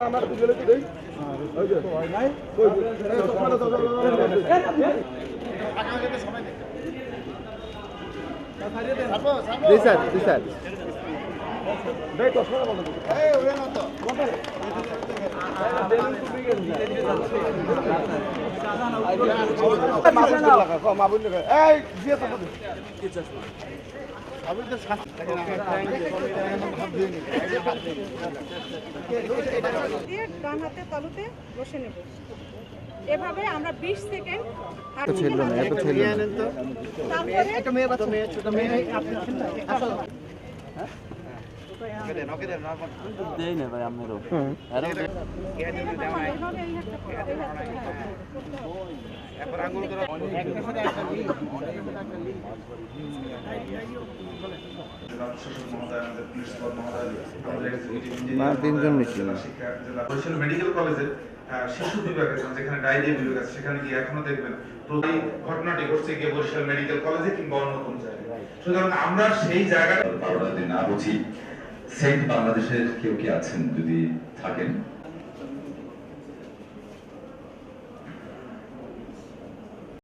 আমার তুলে তো দেই ওই যে নাই কই জি স্যার দেই তো সরা বলো এই ওরে না তো এই দিয়ে তো ডান হাতে তালুতে বসে নেব। এভাবে আমরা 20 সেকেন্ড দেই না ভাই আমারও মেডিকেল কলেজের শিশু বিভাগ আছে যেখানে ডায়রিয়া বিভাগ আছে সেখানে গিয়ে এখনো দেখবেন প্রতি ঘটনাটি ঘটছে গিয়ে বরিশাল মেডিকেল কলেজে কিংবা অন্য কোন জায়গায়। সুতরাং আমরা সেই জায়গাটা যদি না বুঝি সেন্ট বাংলাদেশের কেউ কি আছেন যদি থাকেন